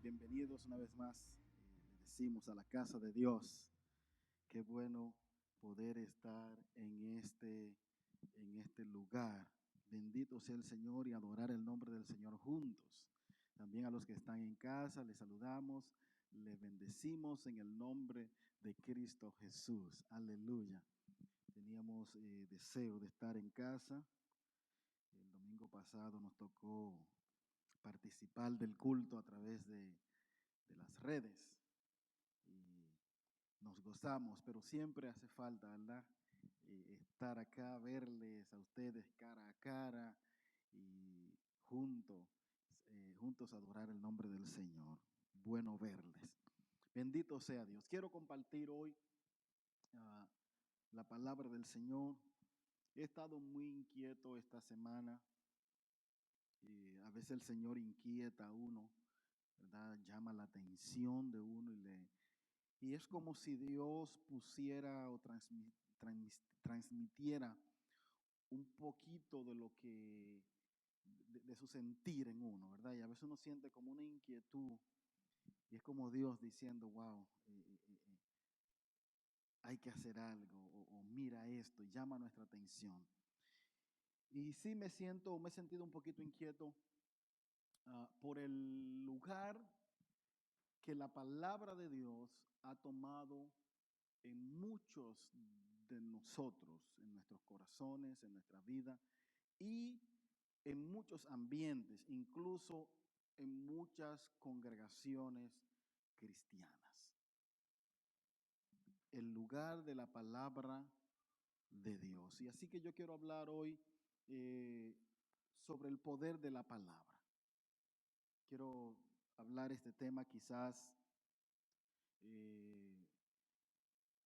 Bienvenidos una vez más, le decimos a la casa de Dios. Qué bueno poder estar en este lugar. Bendito sea el Señor y adorar el nombre del Señor juntos. También a los que están en casa, les saludamos, les bendecimos en el nombre de Cristo Jesús. Aleluya. Teníamos deseo de estar en casa. El domingo pasado nos tocó participar del culto a través de las redes y nos gozamos, pero siempre hace falta, ¿verdad? Estar acá, verles a ustedes cara a cara y juntos adorar el nombre del Señor. Bueno verles. Bendito sea Dios. Quiero compartir hoy ah, la palabra del Señor. He estado muy inquieto esta semana. A veces el Señor inquieta a uno, ¿verdad? Llama la atención de uno y es como si Dios pusiera o transmitiera un poquito de lo que, de su sentir en uno, ¿verdad? Y a veces uno siente como una inquietud y es como Dios diciendo, wow, hay que hacer algo o mira esto, llama nuestra atención. Y sí me he sentido un poquito inquieto por el lugar que la palabra de Dios ha tomado en muchos de nosotros, en nuestros corazones, en nuestra vida y en muchos ambientes, incluso en muchas congregaciones cristianas. El lugar de la palabra de Dios. Y así que yo quiero hablar hoy eh, sobre el poder de la palabra. Quiero hablar este tema quizás eh,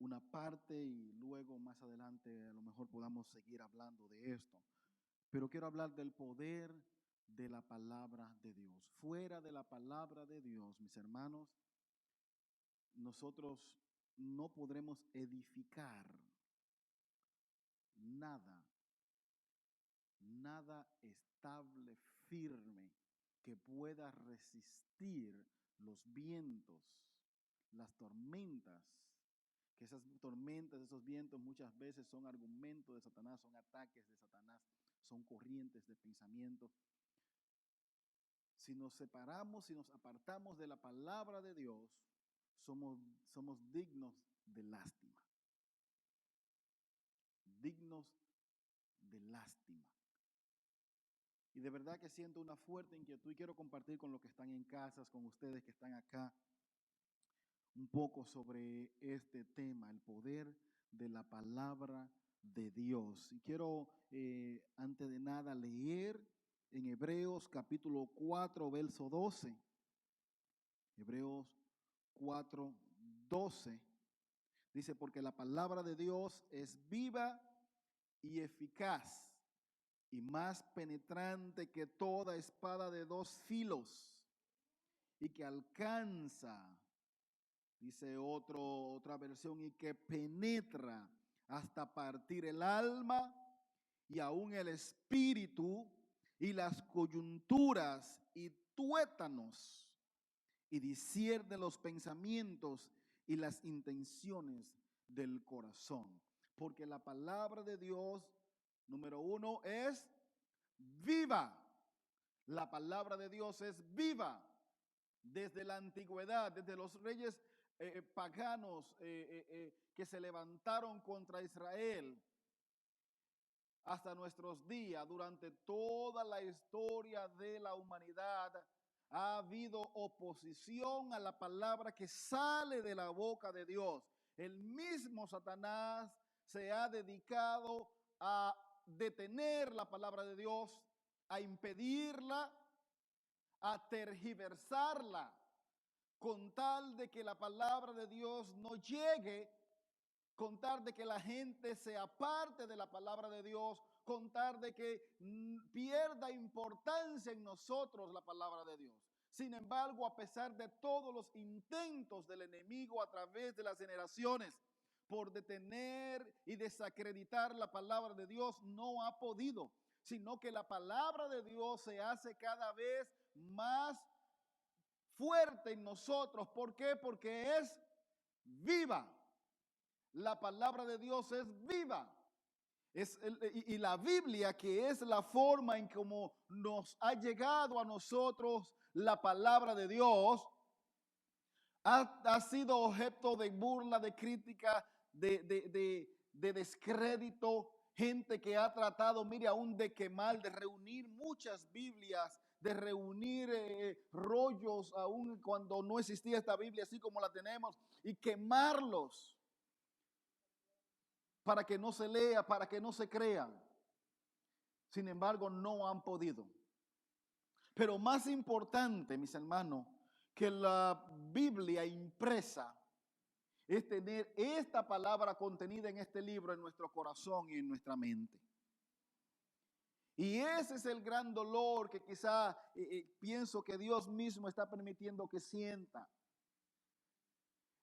una parte y luego más adelante a lo mejor podamos seguir hablando de esto. Pero quiero hablar del poder de la palabra de Dios. Fuera de la palabra de Dios, mis hermanos, nosotros no podremos edificar nada, nada estable, firme, que pueda resistir los vientos, las tormentas, que esas tormentas, esos vientos muchas veces son argumentos de Satanás, son ataques de Satanás, son corrientes de pensamiento. Si nos separamos, si nos apartamos de la palabra de Dios, somos dignos de lástima. Dignos de lástima. Y de verdad que siento una fuerte inquietud y quiero compartir con los que están en casas, con ustedes que están acá, un poco sobre este tema, el poder de la palabra de Dios. Y quiero, antes de nada, leer en Hebreos capítulo 4, verso 12. Hebreos 4, 12. Dice, porque la palabra de Dios es viva y eficaz y más penetrante que toda espada de dos filos y que alcanza, dice otra versión, y que penetra hasta partir el alma y aún el espíritu y las coyunturas y tuétanos y discierne los pensamientos y las intenciones del corazón. Porque la palabra de Dios, número uno, es viva. La palabra de Dios es viva. Desde la antigüedad, desde los reyes paganos que se levantaron contra Israel, hasta nuestros días, durante toda la historia de la humanidad, ha habido oposición a la palabra que sale de la boca de Dios. El mismo Satanás se ha dedicado a detener la palabra de Dios, a impedirla, a tergiversarla, con tal de que la palabra de Dios no llegue, con tal de que la gente se aparte de la palabra de Dios, con tal de que pierda importancia en nosotros la palabra de Dios. Sin embargo, a pesar de todos los intentos del enemigo a través de las generaciones por detener y desacreditar la palabra de Dios, no ha podido, sino que la palabra de Dios se hace cada vez más fuerte en nosotros. ¿Por qué? Porque es viva. La palabra de Dios es viva. Y la Biblia, que es la forma en cómo nos ha llegado a nosotros la palabra de Dios, ha sido objeto de burla, de crítica, de descrédito. Gente que ha tratado, mire, aún de quemar, de reunir muchas Biblias, de reunir rollos, aún cuando no existía esta Biblia así como la tenemos, y quemarlos para que no se lea, para que no se crean. Sin embargo, no han podido. Pero más importante, mis hermanos, que la Biblia impresa es tener esta palabra contenida en este libro en nuestro corazón y en nuestra mente. Y ese es el gran dolor que quizá pienso que Dios mismo está permitiendo que sienta.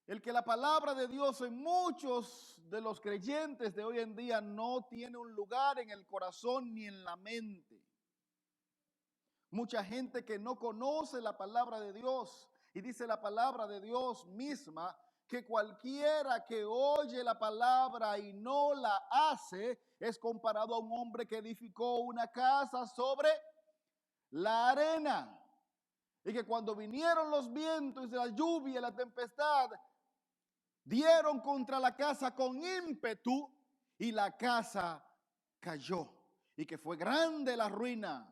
El que la palabra de Dios en muchos de los creyentes de hoy en día no tiene un lugar en el corazón ni en la mente. Mucha gente que no conoce la palabra de Dios, y dice la palabra de Dios misma que cualquiera que oye la palabra y no la hace es comparado a un hombre que edificó una casa sobre la arena, y que cuando vinieron los vientos y la lluvia y la tempestad dieron contra la casa con ímpetu y la casa cayó, y que fue grande la ruina.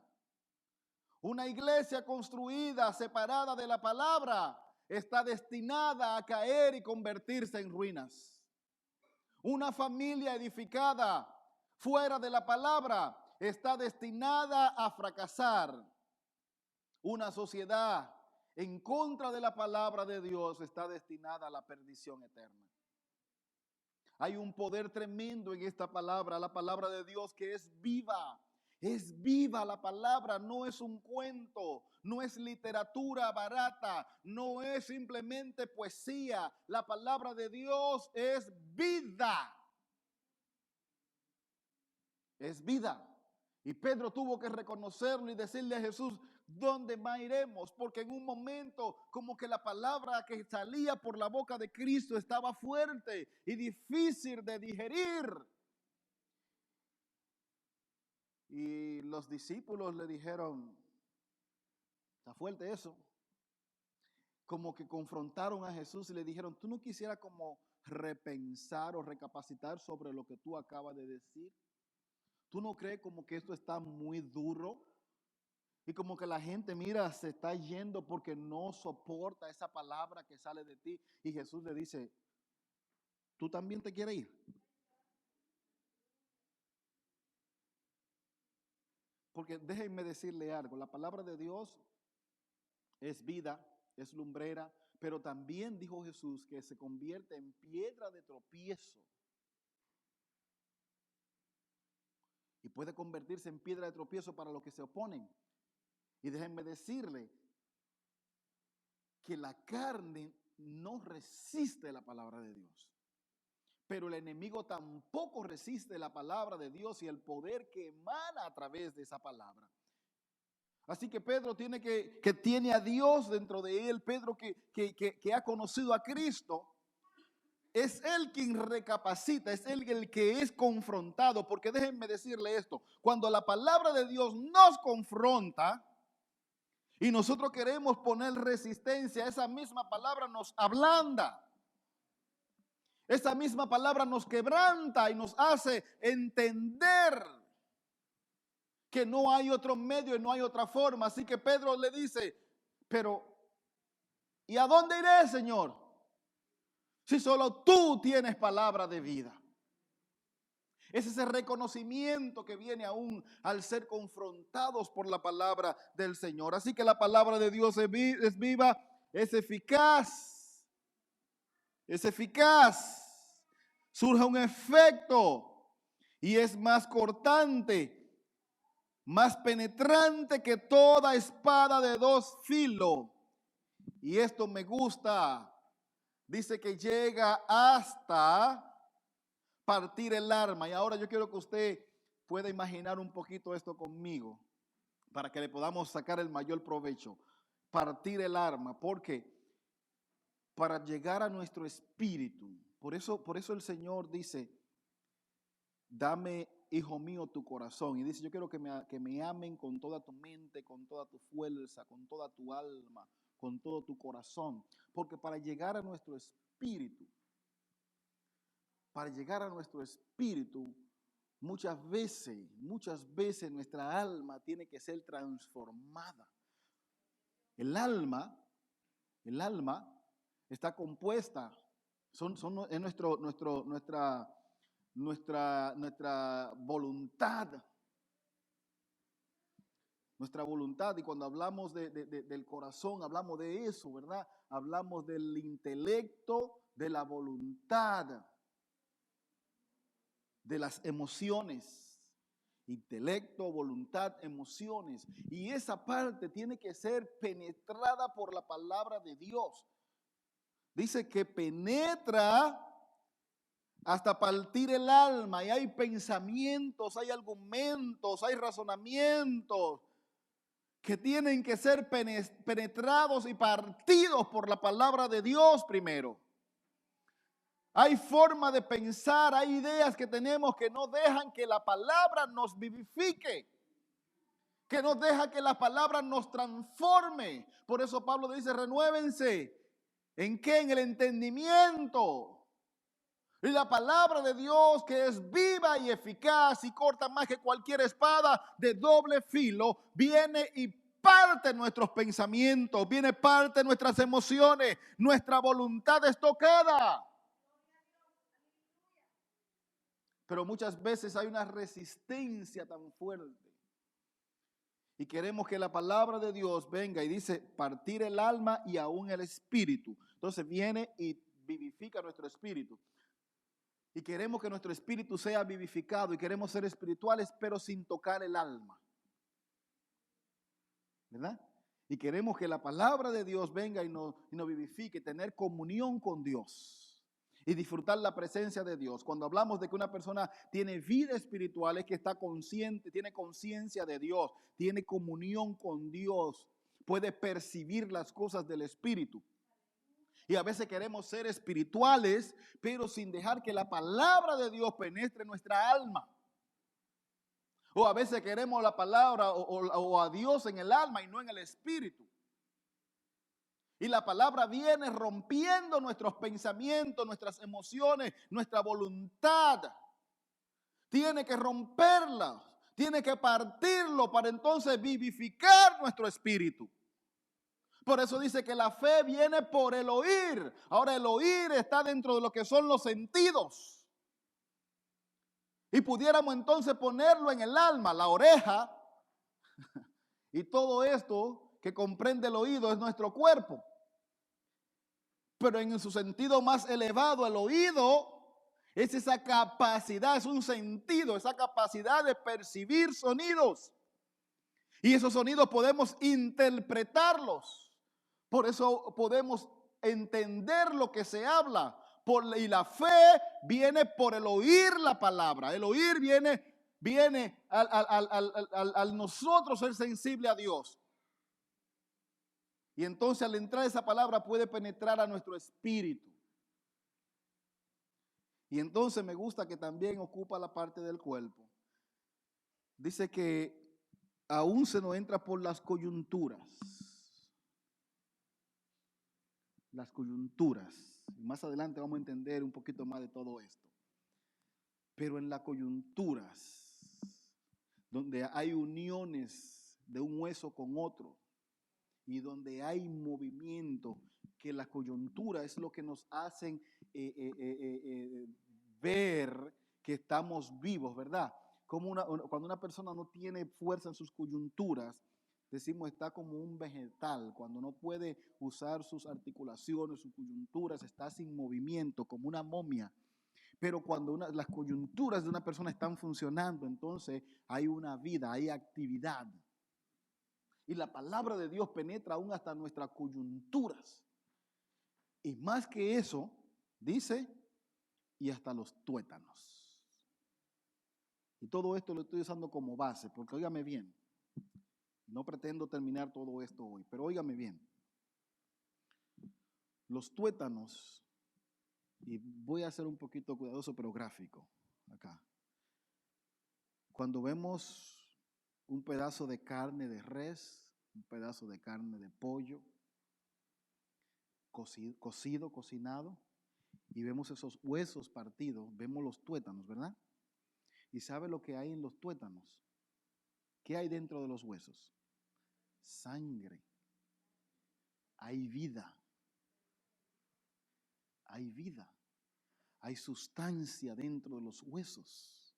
Una iglesia construida, separada de la palabra, está destinada a caer y convertirse en ruinas. Una familia edificada fuera de la palabra está destinada a fracasar. Una sociedad en contra de la palabra de Dios está destinada a la perdición eterna. Hay un poder tremendo en esta palabra, la palabra de Dios, que es viva. Es viva la palabra, no es un cuento, no es literatura barata, no es simplemente poesía. La palabra de Dios es vida. Es vida. Y Pedro tuvo que reconocerlo y decirle a Jesús, ¿dónde más iremos? Porque en un momento como que la palabra que salía por la boca de Cristo estaba fuerte y difícil de digerir. Y los discípulos le dijeron, está fuerte eso. Como que confrontaron a Jesús y le dijeron, ¿tú no quisieras como repensar o recapacitar sobre lo que tú acabas de decir? ¿Tú no crees como que esto está muy duro? Y como que la gente, mira, se está yendo porque no soporta esa palabra que sale de ti. Y Jesús le dice, ¿tú también te quieres ir? Porque déjenme decirle algo, la palabra de Dios es vida, es lumbrera, pero también dijo Jesús que se convierte en piedra de tropiezo. Y puede convertirse en piedra de tropiezo para los que se oponen. Y déjenme decirle que la carne no resiste la palabra de Dios. Pero el enemigo tampoco resiste la palabra de Dios y el poder que emana a través de esa palabra. Así que Pedro tiene a Dios dentro de él. Pedro que ha conocido a Cristo. Es él quien recapacita, es él el que es confrontado. Porque déjenme decirle esto, cuando la palabra de Dios nos confronta y nosotros queremos poner resistencia, esa misma palabra nos ablanda. Esa misma palabra nos quebranta y nos hace entender que no hay otro medio y no hay otra forma. Así que Pedro le dice, pero ¿y a dónde iré, Señor? Si solo tú tienes palabra de vida. Es ese reconocimiento que viene aún al ser confrontados por la palabra del Señor. Así que la palabra de Dios es viva, es eficaz. Es eficaz. Surge un efecto y es más cortante, más penetrante que toda espada de dos filos. Y esto me gusta. Dice que llega hasta partir el alma. Y ahora yo quiero que usted pueda imaginar un poquito esto conmigo para que le podamos sacar el mayor provecho. partir el alma, porque para llegar a nuestro espíritu, por eso el Señor dice, dame, hijo mío, tu corazón. Y dice, yo quiero que me amen con toda tu mente, con toda tu fuerza, con toda tu alma, con todo tu corazón. Porque para llegar a nuestro espíritu, muchas veces nuestra alma tiene que ser transformada. El alma está compuesta, es nuestra voluntad. Nuestra voluntad, y cuando hablamos del corazón, hablamos de eso, ¿verdad? Hablamos del intelecto, de la voluntad, de las emociones. Intelecto, voluntad, emociones. Y esa parte tiene que ser penetrada por la palabra de Dios. Dice que penetra hasta partir el alma, y hay pensamientos, hay argumentos, hay razonamientos que tienen que ser penetrados y partidos por la palabra de Dios primero. Hay forma de pensar, hay ideas que tenemos que no dejan que la palabra nos vivifique, que no deja que la palabra nos transforme. Por eso Pablo dice, renuévense. ¿En qué? En el entendimiento. Y la palabra de Dios, que es viva y eficaz y corta más que cualquier espada de doble filo, viene y parte nuestros pensamientos, viene parte nuestras emociones, nuestra voluntad es tocada. Pero muchas veces hay una resistencia tan fuerte. Y queremos que la palabra de Dios venga y dice partir el alma y aún el espíritu. Entonces viene y vivifica nuestro espíritu. Y queremos que nuestro espíritu sea vivificado y queremos ser espirituales, pero sin tocar el alma. ¿Verdad? Y queremos que la palabra de Dios venga y nos vivifique, tener comunión con Dios y disfrutar la presencia de Dios. Cuando hablamos de que una persona tiene vida espiritual, es que está consciente, tiene conciencia de Dios, tiene comunión con Dios, puede percibir las cosas del espíritu. Y a veces queremos ser espirituales, pero sin dejar que la palabra de Dios penetre nuestra alma. O a veces queremos la palabra o a Dios en el alma y no en el espíritu. Y la palabra viene rompiendo nuestros pensamientos, nuestras emociones, nuestra voluntad. Tiene que romperla, tiene que partirlo para entonces vivificar nuestro espíritu. Por eso dice que la fe viene por el oír. Ahora el oír está dentro de lo que son los sentidos. Y pudiéramos entonces ponerlo en el alma, la oreja. Y todo esto que comprende el oído es nuestro cuerpo. Pero en su sentido más elevado, el oído es esa capacidad, es un sentido, esa capacidad de percibir sonidos. Y esos sonidos podemos interpretarlos. Por eso podemos entender lo que se habla. Y la fe viene por el oír la palabra. El oír viene al nosotros ser sensible a Dios. Y entonces al entrar esa palabra puede penetrar a nuestro espíritu. Y entonces me gusta que también ocupa la parte del cuerpo. Dice que aún se nos entra por las coyunturas. Las coyunturas. Más adelante vamos a entender un poquito más de todo esto. Pero en las coyunturas, donde hay uniones de un hueso con otro y donde hay movimiento, que la coyuntura es lo que nos hacen ver que estamos vivos, ¿verdad? Como cuando una persona no tiene fuerza en sus coyunturas, decimos está como un vegetal, cuando no puede usar sus articulaciones, sus coyunturas, está sin movimiento, como una momia. Pero cuando las coyunturas de una persona están funcionando, entonces hay una vida, hay actividad. Y la palabra de Dios penetra aún hasta nuestras coyunturas. Y más que eso, dice, y hasta los tuétanos. Y todo esto lo estoy usando como base, porque óigame bien. No pretendo terminar todo esto hoy, pero óigame bien. Los tuétanos, y voy a ser un poquito cuidadoso pero gráfico acá. Cuando vemos un pedazo de carne de res, un pedazo de carne de pollo, cocinado, y vemos esos huesos partidos, vemos los tuétanos, ¿verdad? ¿Y sabe lo que hay en los tuétanos? ¿Qué hay dentro de los huesos? Sangre. Hay vida. Hay vida. Hay sustancia dentro de los huesos.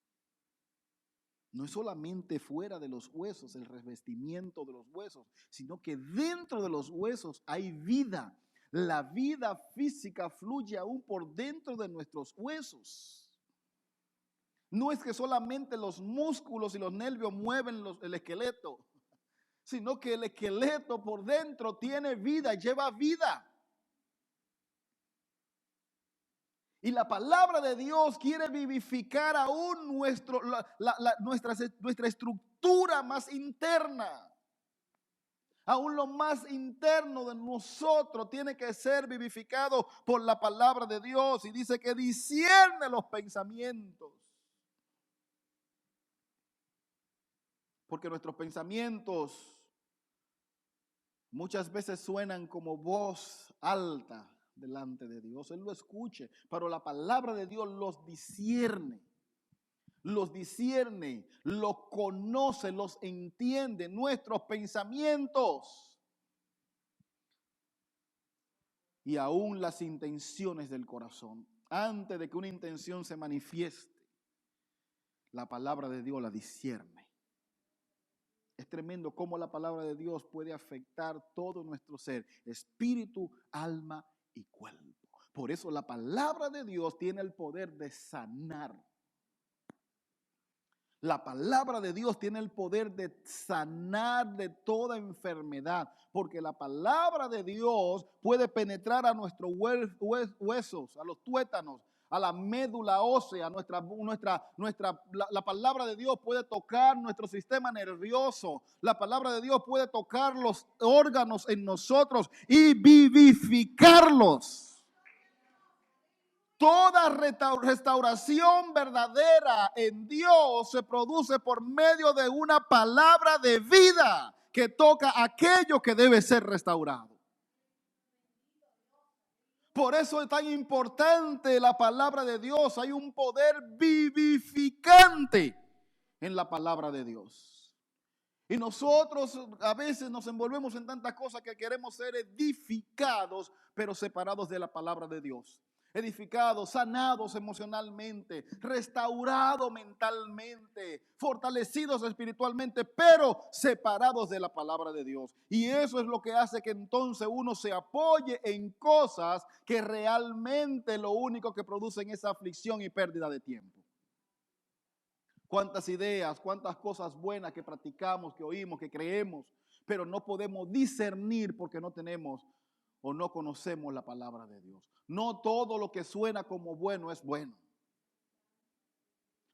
No es solamente fuera de los huesos, el revestimiento de los huesos, sino que dentro de los huesos hay vida. La vida física fluye aún por dentro de nuestros huesos. No es que solamente los músculos y los nervios mueven el esqueleto, sino que el esqueleto por dentro tiene vida, lleva vida. Y la palabra de Dios quiere vivificar aún nuestra estructura más interna. Aún lo más interno de nosotros tiene que ser vivificado por la palabra de Dios. Y dice que discierne los pensamientos. Porque nuestros pensamientos muchas veces suenan como voz alta delante de Dios. Él lo escuche, pero la palabra de Dios los discierne. Los discierne, los conoce, los entiende, nuestros pensamientos y aún las intenciones del corazón. Antes de que una intención se manifieste, la palabra de Dios la discierne. Es tremendo cómo la palabra de Dios puede afectar todo nuestro ser, espíritu, alma y cuerpo. Por eso la palabra de Dios tiene el poder de sanar. La palabra de Dios tiene el poder de sanar de toda enfermedad, porque la palabra de Dios puede penetrar a nuestros huesos, a los tuétanos, a la médula ósea. La palabra de Dios puede tocar nuestro sistema nervioso. La palabra de Dios puede tocar los órganos en nosotros y vivificarlos. Toda restauración verdadera en Dios se produce por medio de una palabra de vida que toca aquello que debe ser restaurado. Por eso es tan importante la palabra de Dios. Hay un poder vivificante en la palabra de Dios. Y nosotros a veces nos envolvemos en tantas cosas que queremos ser edificados, pero separados de la palabra de Dios. Edificados, sanados emocionalmente, restaurados mentalmente, fortalecidos espiritualmente, pero separados de la palabra de Dios. Y eso es lo que hace que entonces uno se apoye en cosas que realmente lo único que producen es aflicción y pérdida de tiempo. Cuántas ideas, cuántas cosas buenas que practicamos, que oímos, que creemos, pero no podemos discernir porque no tenemos o no conocemos la palabra de Dios. No todo lo que suena como bueno es bueno.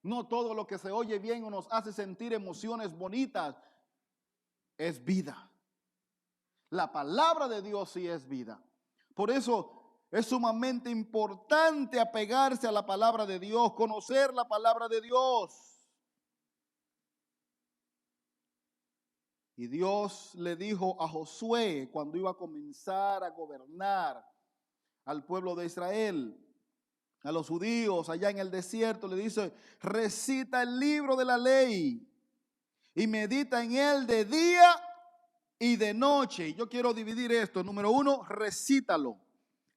No todo lo que se oye bien o nos hace sentir emociones bonitas es vida. La palabra de Dios sí es vida. Por eso es sumamente importante apegarse a la palabra de Dios, conocer la palabra de Dios. Y Dios le dijo a Josué cuando iba a comenzar a gobernar al pueblo de Israel, a los judíos allá en el desierto, le dice: recita el libro de la ley y medita en él de día y de noche. Yo quiero dividir esto. Número 1, recítalo,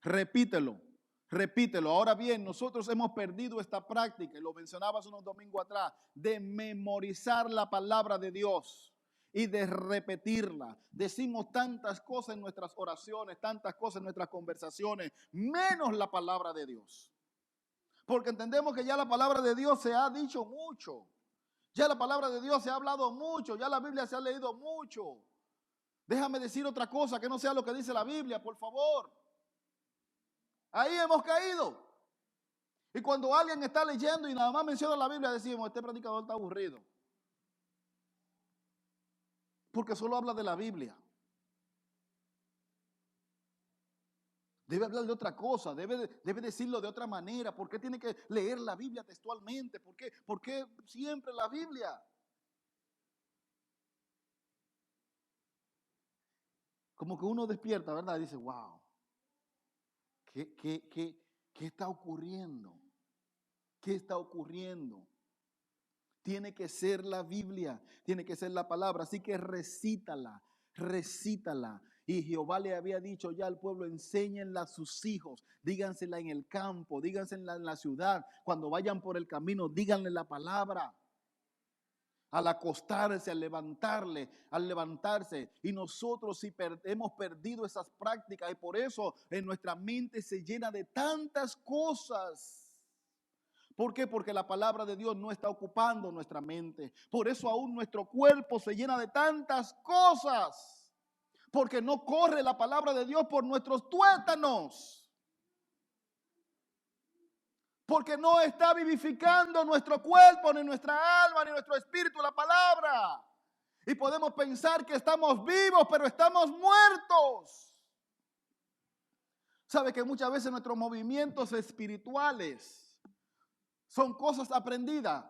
repítelo. Repítelo. Ahora bien, nosotros hemos perdido esta práctica, y lo mencionaba hace unos domingos atrás, de memorizar la palabra de Dios y de repetirla. Decimos tantas cosas en nuestras oraciones, tantas cosas en nuestras conversaciones, menos la palabra de Dios. Porque entendemos que ya la palabra de Dios se ha dicho mucho. Ya la palabra de Dios se ha hablado mucho. Ya la Biblia se ha leído mucho. Déjame decir otra cosa que no sea lo que dice la Biblia, por favor. Ahí hemos caído. Y cuando alguien está leyendo y nada más menciona la Biblia, decimos: este predicador está aburrido. porque solo habla de la Biblia. Debe hablar de otra cosa, debe decirlo de otra manera. ¿Por qué tiene que leer la Biblia textualmente? ¿Por qué siempre la Biblia? Como que uno despierta, ¿verdad? Y dice, wow, ¿qué está ocurriendo? ¿Qué está ocurriendo? Tiene que ser la Biblia, tiene que ser la palabra, así que recítala. Y Jehová le había dicho ya al pueblo, enséñenla a sus hijos, dígansela en el campo, dígansela en la ciudad, cuando vayan por el camino, díganle la palabra. Al acostarse, al levantarse. Y nosotros hemos perdido esas prácticas y por eso en nuestra mente se llena de tantas cosas. ¿Por qué? Porque la palabra de Dios no está ocupando nuestra mente. Por eso aún nuestro cuerpo se llena de tantas cosas. Porque no corre la palabra de Dios por nuestros tuétanos. Porque no está vivificando nuestro cuerpo, ni nuestra alma, ni nuestro espíritu la palabra. Y podemos pensar que estamos vivos, pero estamos muertos. ¿Sabe que muchas veces nuestros movimientos espirituales son cosas aprendidas?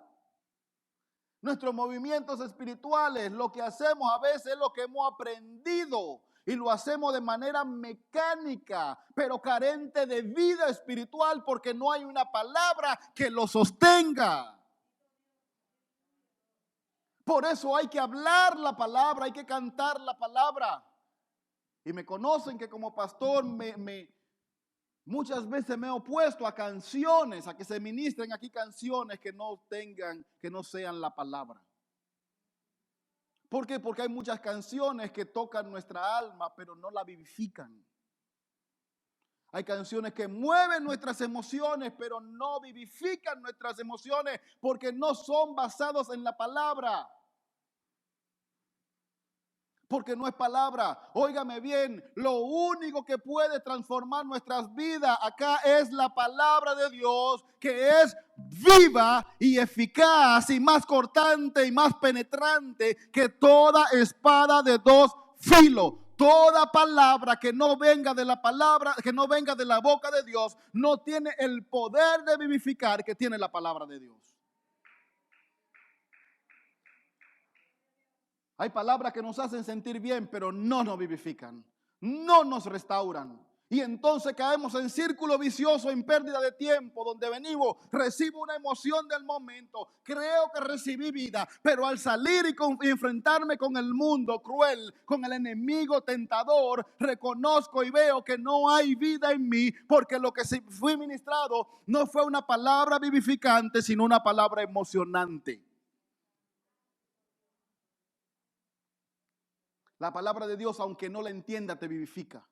Nuestros movimientos espirituales, lo que hacemos a veces es lo que hemos aprendido y lo hacemos de manera mecánica, pero carente de vida espiritual porque no hay una palabra que lo sostenga. Por eso hay que hablar la palabra, hay que cantar la palabra. Y me conocen que como pastor muchas veces me he opuesto a canciones, a que se ministren aquí canciones que no sean la palabra. ¿Por qué? Porque hay muchas canciones que tocan nuestra alma, pero no la vivifican. Hay canciones que mueven nuestras emociones, pero no vivifican nuestras emociones porque no son basados en la palabra. Porque no es palabra. Óigame bien, lo único que puede transformar nuestras vidas acá es la palabra de Dios, que es viva y eficaz y más cortante y más penetrante que toda espada de dos filos. Toda palabra que no venga de la palabra, que no venga de la boca de Dios, no tiene el poder de vivificar que tiene la palabra de Dios. Hay palabras que nos hacen sentir bien, pero no nos vivifican, no nos restauran. Y entonces caemos en círculo vicioso, en pérdida de tiempo, donde venimos, recibo una emoción del momento, creo que recibí vida, pero al salir y enfrentarme con el mundo cruel, con el enemigo tentador, reconozco y veo que no hay vida en mí, porque lo que fui ministrado no fue una palabra vivificante, sino una palabra emocionante. La palabra de Dios, aunque no la entienda, te vivifica.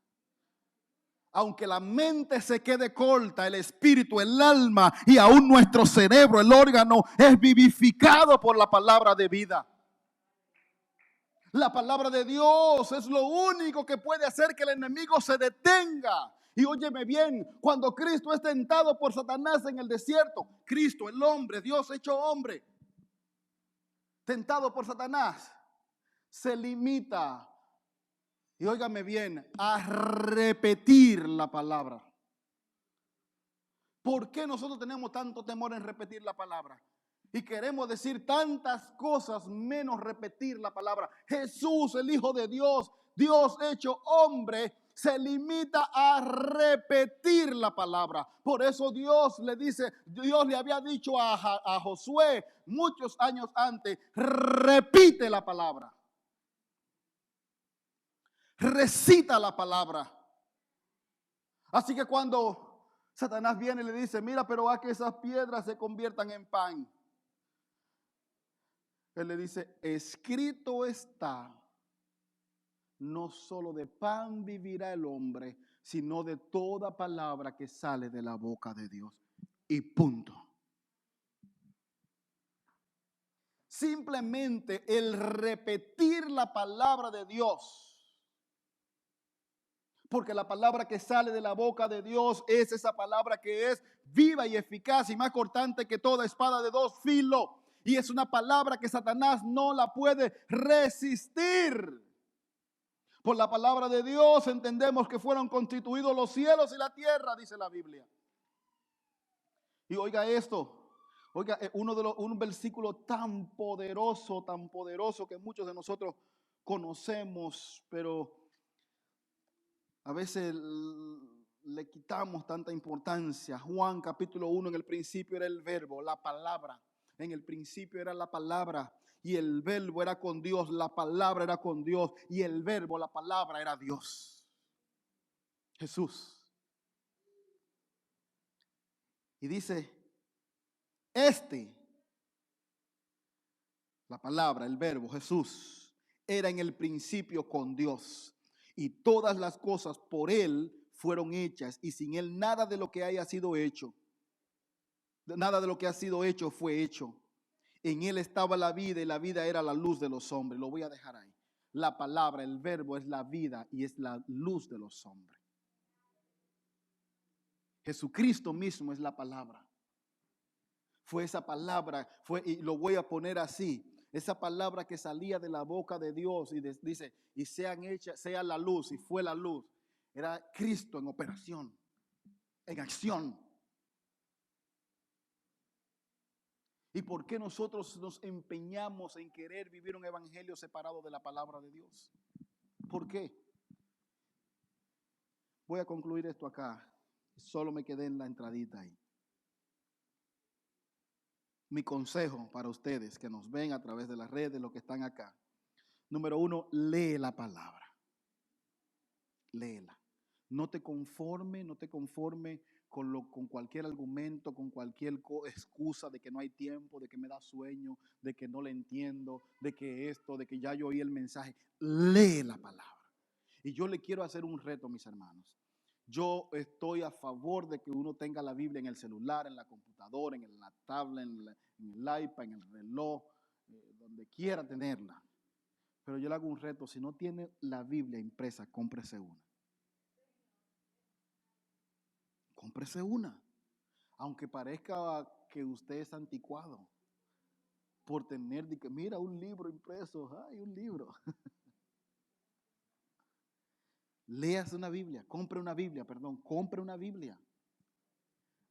Aunque la mente se quede corta, el espíritu, el alma y aún nuestro cerebro, el órgano, es vivificado por la palabra de vida. La palabra de Dios es lo único que puede hacer que el enemigo se detenga. Y óyeme bien, cuando Cristo es tentado por Satanás en el desierto, Cristo, el hombre, Dios hecho hombre, tentado por Satanás, se limita, y óigame bien, a repetir la palabra. ¿Por qué nosotros tenemos tanto temor en repetir la palabra? Y queremos decir tantas cosas menos repetir la palabra. Jesús, el Hijo de Dios, Dios hecho hombre, se limita a repetir la palabra. Por eso Dios le había dicho a Josué muchos años antes, repite la palabra. Recita la palabra. Así que cuando Satanás viene y le dice, mira, pero haz que esas piedras se conviertan en pan. Él le dice, escrito está, no solo de pan vivirá el hombre, sino de toda palabra que sale de la boca de Dios. Y punto. Simplemente el repetir la palabra de Dios. Porque la palabra que sale de la boca de Dios es esa palabra que es viva y eficaz y más cortante que toda espada de dos filos. Y es una palabra que Satanás no la puede resistir. Por la palabra de Dios entendemos que fueron constituidos los cielos y la tierra, dice la Biblia. Y oiga esto, oiga, un versículo tan poderoso que muchos de nosotros conocemos, pero a veces le quitamos tanta importancia. Juan capítulo 1, en el principio era el verbo, la palabra. En el principio era la palabra y el verbo era con Dios, la palabra era con Dios y el verbo, la palabra era Dios. Jesús. Y dice, la palabra, el verbo, Jesús, era en el principio con Dios. Y todas las cosas por Él fueron hechas. Y sin Él nada de lo que haya sido hecho. Nada de lo que ha sido hecho fue hecho. En Él estaba la vida y la vida era la luz de los hombres. Lo voy a dejar ahí. La palabra, el verbo es la vida y es la luz de los hombres. Jesucristo mismo es la palabra. Fue esa palabra, y lo voy a poner así, esa palabra que salía de la boca de Dios y dice, y sean hechas, sea la luz, y fue la luz. Era Cristo en operación, en acción. ¿Y por qué nosotros nos empeñamos en querer vivir un evangelio separado de la palabra de Dios? ¿Por qué? Voy a concluir esto acá. Solo me quedé en la entradita ahí. Mi consejo para ustedes que nos ven a través de las redes, los que están acá. Número 1, lee la palabra. Léela. No te conforme con cualquier argumento, con cualquier excusa de que no hay tiempo, de que me da sueño, de que no le entiendo, de que esto, de que ya yo oí el mensaje. Lee la palabra. Y yo le quiero hacer un reto, mis hermanos. Yo estoy a favor de que uno tenga la Biblia en el celular, en la computadora, en la tablet, en el iPad, en el reloj, donde quiera tenerla. Pero yo le hago un reto, si no tiene la Biblia impresa, cómprese una. Cómprese una. Aunque parezca que usted es anticuado por tener, mira, un libro impreso, ay, un libro. Léase una Biblia, compre una Biblia.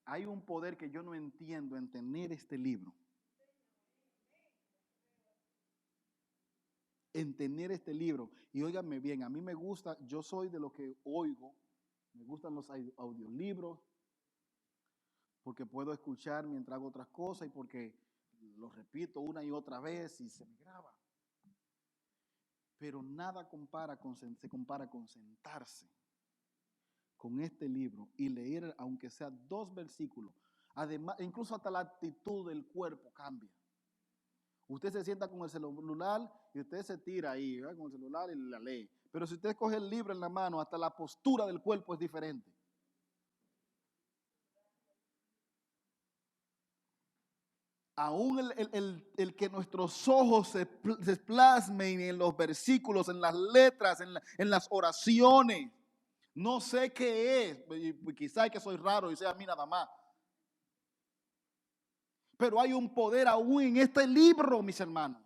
Hay un poder que yo no entiendo en tener este libro. En tener este libro. Y óiganme bien, a mí me gusta, yo soy de lo que oigo, me gustan los audiolibros, porque puedo escuchar mientras hago otras cosas y porque lo repito una y otra vez y se me graba. Pero nada se compara con sentarse con este libro y leer aunque sea 2 versículos. Además, incluso hasta la actitud del cuerpo cambia. Usted se sienta con el celular y usted se tira ahí, ¿verdad? Con el celular y la lee. Pero si usted coge el libro en la mano, hasta la postura del cuerpo es diferente. Aún el que nuestros ojos se plasmen en los versículos, en las letras, en las oraciones. No sé qué es, y quizá que soy raro y sea a mí nada más. Pero hay un poder aún en este libro, mis hermanos.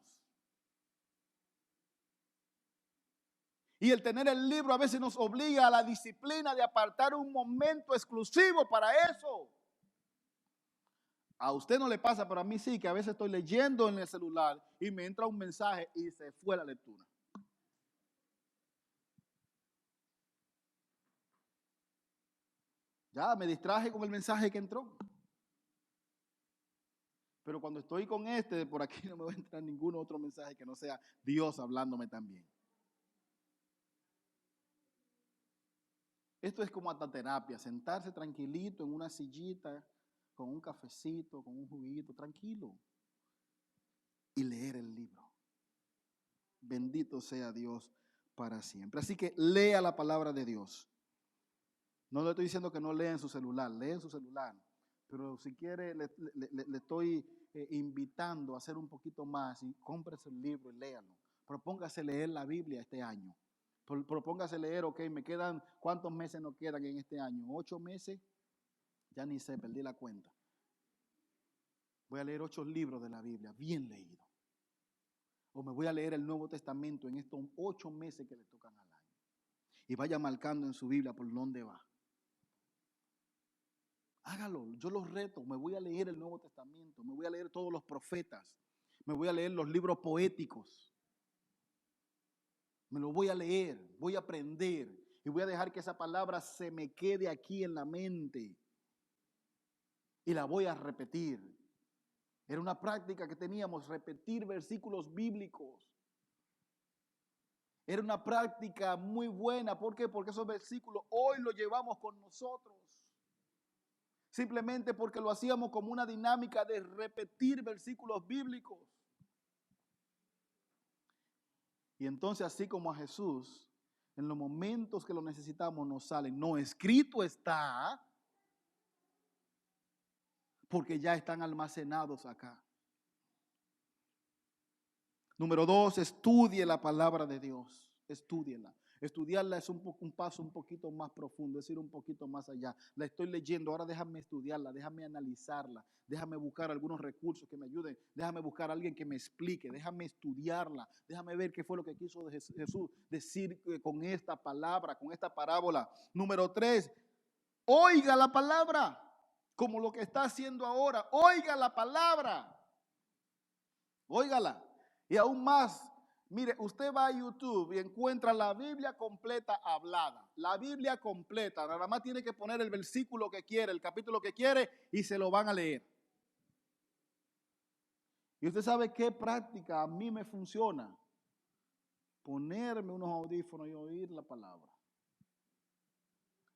Y el tener el libro a veces nos obliga a la disciplina de apartar un momento exclusivo para eso. A usted no le pasa, pero a mí sí, que a veces estoy leyendo en el celular y me entra un mensaje y se fue la lectura. Ya me distraje con el mensaje que entró. Pero cuando estoy con por aquí no me va a entrar ningún otro mensaje que no sea Dios hablándome también. Esto es como hasta terapia, sentarse tranquilito en una sillita, con un cafecito, con un juguito, tranquilo, y leer el libro. Bendito sea Dios para siempre. Así que lea la palabra de Dios. No le estoy diciendo que no lea en su celular, lea en su celular. Pero si quiere, le estoy invitando a hacer un poquito más y cómprese el libro y léalo. Propóngase leer la Biblia este año. Propóngase leer, ok, me quedan, ¿cuántos meses nos quedan en este año? 8 meses, ya ni sé, perdí la cuenta. voy a leer 8 libros de la Biblia, bien leído. O me voy a leer el Nuevo Testamento en estos 8 meses que le tocan al año. Y vaya marcando en su Biblia por dónde va. Hágalo, yo los reto, me voy a leer el Nuevo Testamento, me voy a leer todos los profetas, me voy a leer los libros poéticos. Me lo voy a leer, voy a aprender y voy a dejar que esa palabra se me quede aquí en la mente. Y la voy a repetir. Era una práctica que teníamos, repetir versículos bíblicos. Era una práctica muy buena. ¿Por qué? Porque esos versículos hoy los llevamos con nosotros. Simplemente porque lo hacíamos como una dinámica de repetir versículos bíblicos. Y entonces, así como a Jesús, en los momentos que lo necesitamos nos salen. No, escrito está, porque ya están almacenados acá. Número 2, estudie la palabra de Dios. Estúdiela. Estudiarla es un paso un poquito más profundo, es ir un poquito más allá. La estoy leyendo, ahora déjame estudiarla, déjame analizarla, déjame buscar algunos recursos que me ayuden, déjame buscar a alguien que me explique, déjame estudiarla, déjame ver qué fue lo que quiso Jesús decir con esta palabra, con esta parábola. Número 3, oiga la palabra, como lo que está haciendo ahora, oiga la palabra, óigala. Y aún más, mire, usted va a YouTube y encuentra la Biblia completa hablada. La Biblia completa. Nada más tiene que poner el versículo que quiere, el capítulo que quiere y se lo van a leer. Y usted sabe qué práctica a mí me funciona. Ponerme unos audífonos y oír la palabra.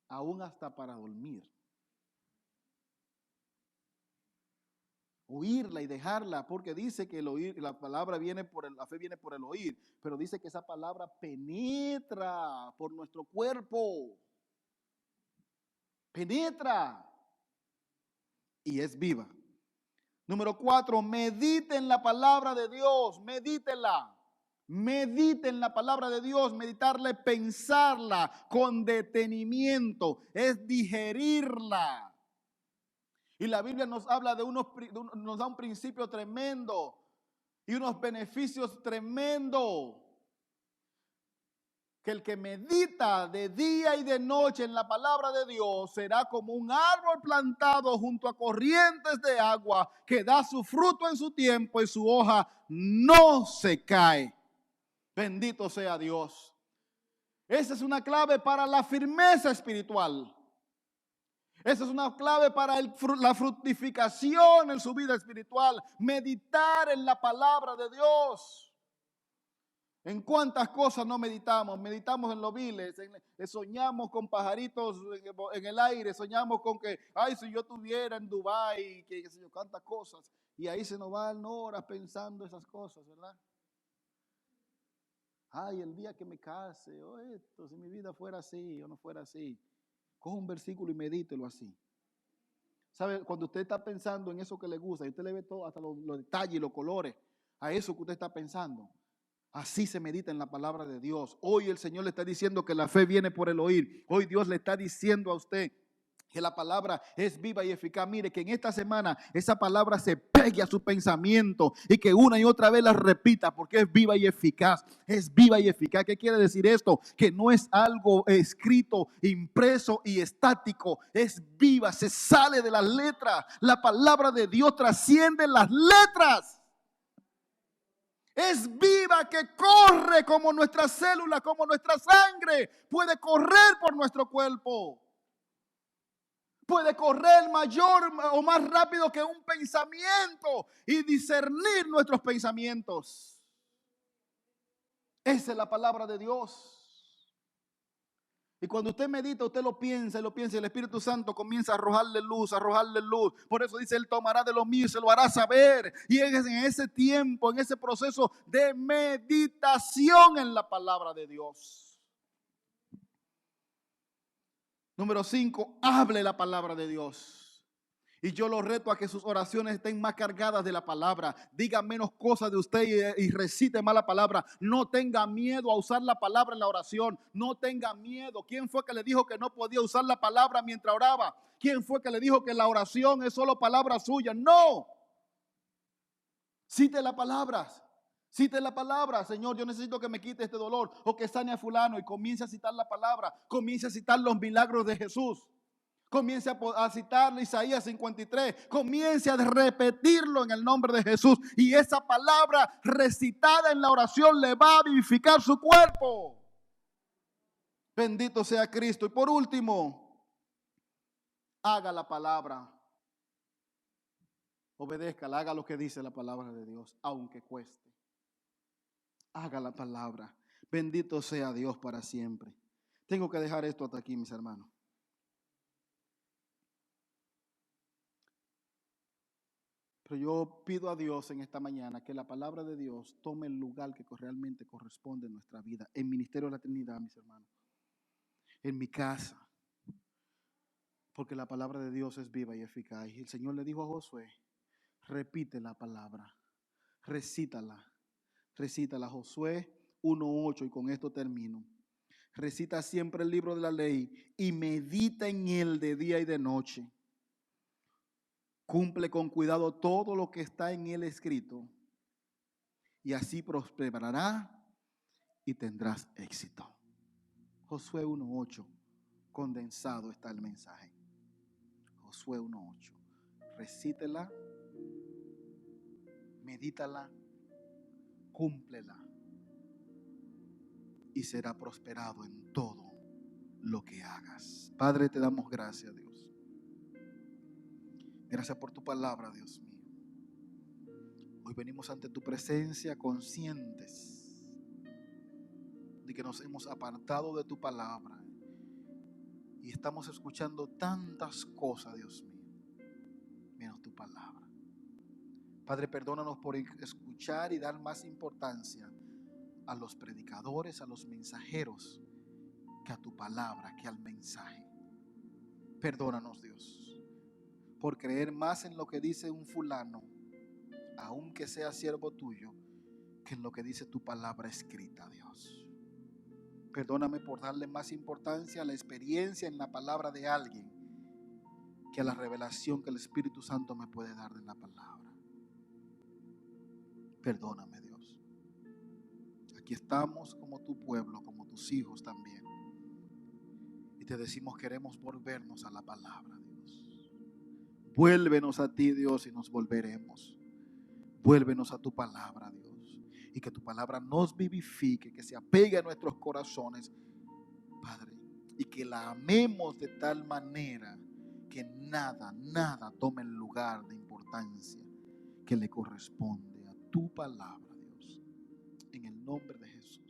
Aún hasta para dormir. Oírla y dejarla, porque dice que el oír, la palabra viene la fe viene por el oír, pero dice que esa palabra penetra por nuestro cuerpo, penetra y es viva. Número 4, medite en la palabra de Dios, medítela. Medite en la palabra de Dios, meditarla, pensarla con detenimiento, es digerirla. Y la Biblia nos habla nos da un principio tremendo y unos beneficios tremendos. Que el que medita de día y de noche en la palabra de Dios será como un árbol plantado junto a corrientes de agua que da su fruto en su tiempo y su hoja no se cae. Bendito sea Dios. Esa es una clave para la firmeza espiritual. Esa es una clave para la fructificación en su vida espiritual. Meditar en la palabra de Dios. ¿En cuántas cosas no meditamos? Meditamos en los viles, soñamos con pajaritos en el aire, soñamos con que, ay, si yo estuviera en Dubái, que qué sé yo, cuántas cosas. Y ahí se nos van horas pensando esas cosas, ¿verdad? Ay, el día que me case, o esto, si mi vida fuera así o no fuera así. Coja un versículo y medítelo así. ¿Sabe? Cuando usted está pensando en eso que le gusta y usted le ve todo, hasta los detalles y los colores, a eso que usted está pensando. Así se medita en la palabra de Dios. Hoy el Señor le está diciendo que la fe viene por el oír. Hoy Dios le está diciendo a usted que la palabra es viva y eficaz. Mire, que en esta semana esa palabra se pegue a su pensamiento y que una y otra vez la repita, porque es viva y eficaz. Es viva y eficaz. ¿Qué quiere decir esto? Que no es algo escrito, impreso y estático. Es viva, se sale de las letras. La palabra de Dios trasciende las letras. Es viva, que corre como nuestra célula, como nuestra sangre. Puede correr por nuestro cuerpo. Puede correr mayor o más rápido que un pensamiento y discernir nuestros pensamientos. Esa es la palabra de Dios. Y cuando usted medita, usted lo piensa, y el Espíritu Santo comienza a arrojarle luz, Por eso dice, Él tomará de lo mío y se lo hará saber. Y es en ese tiempo, en ese proceso de meditación en la palabra de Dios. Número 5, hable la palabra de Dios. Y yo lo reto a que sus oraciones estén más cargadas de la palabra. Diga menos cosas de usted y recite más la palabra. No tenga miedo a usar la palabra en la oración. No tenga miedo. ¿Quién fue que le dijo que no podía usar la palabra mientras oraba? ¿Quién fue que le dijo que la oración es solo palabra suya? No. Cite la palabra. Cite la palabra. Señor, yo necesito que me quite este dolor o que sane a fulano, y comience a citar la palabra. Comience a citar los milagros de Jesús. Comience a citar Isaías 53. Comience a repetirlo en el nombre de Jesús. Y esa palabra recitada en la oración le va a vivificar su cuerpo. Bendito sea Cristo. Y por último, haga la palabra. Obedézcala, haga lo que dice la palabra de Dios, aunque cueste. Haga la palabra. Bendito sea Dios para siempre. Tengo que dejar esto hasta aquí, mis hermanos. Pero yo pido a Dios en esta mañana que la palabra de Dios tome el lugar que realmente corresponde en nuestra vida. En Ministerio de la Trinidad, mis hermanos. En mi casa. Porque la palabra de Dios es viva y eficaz. Y el Señor le dijo a Josué, repite la palabra. Recítala. Recítala. Josué 1:8, y con esto termino. Recita siempre el libro de la ley y medita en él de día y de noche. Cumple con cuidado todo lo que está en él escrito, y así prosperará y tendrás éxito. Josué 1:8, condensado está el mensaje. Josué 1:8. Recítela, medítala, cúmplela, y será prosperado en todo lo que hagas. Padre, te damos gracias, Dios. Gracias por tu palabra, Dios mío. Hoy venimos ante tu presencia conscientes de que nos hemos apartado de tu palabra y estamos escuchando tantas cosas, Dios mío, menos tu palabra. Padre, perdónanos por escuchar y dar más importancia a los predicadores, a los mensajeros, que a tu palabra, que al mensaje. Perdónanos, Dios, por creer más en lo que dice un fulano, aunque sea siervo tuyo, que en lo que dice tu palabra escrita, Dios. Perdóname por darle más importancia a la experiencia en la palabra de alguien que a la revelación que el Espíritu Santo me puede dar de la palabra. Perdóname, Dios. Aquí estamos como tu pueblo, como tus hijos también. Y te decimos, queremos volvernos a la palabra, Dios. Vuélvenos a ti, Dios, y nos volveremos. Vuélvenos a tu palabra, Dios. Y que tu palabra nos vivifique, que se apegue a nuestros corazones, Padre. Y que la amemos de tal manera que nada tome el lugar de importancia que le corresponde a tu palabra, Dios. En el nombre de Jesús.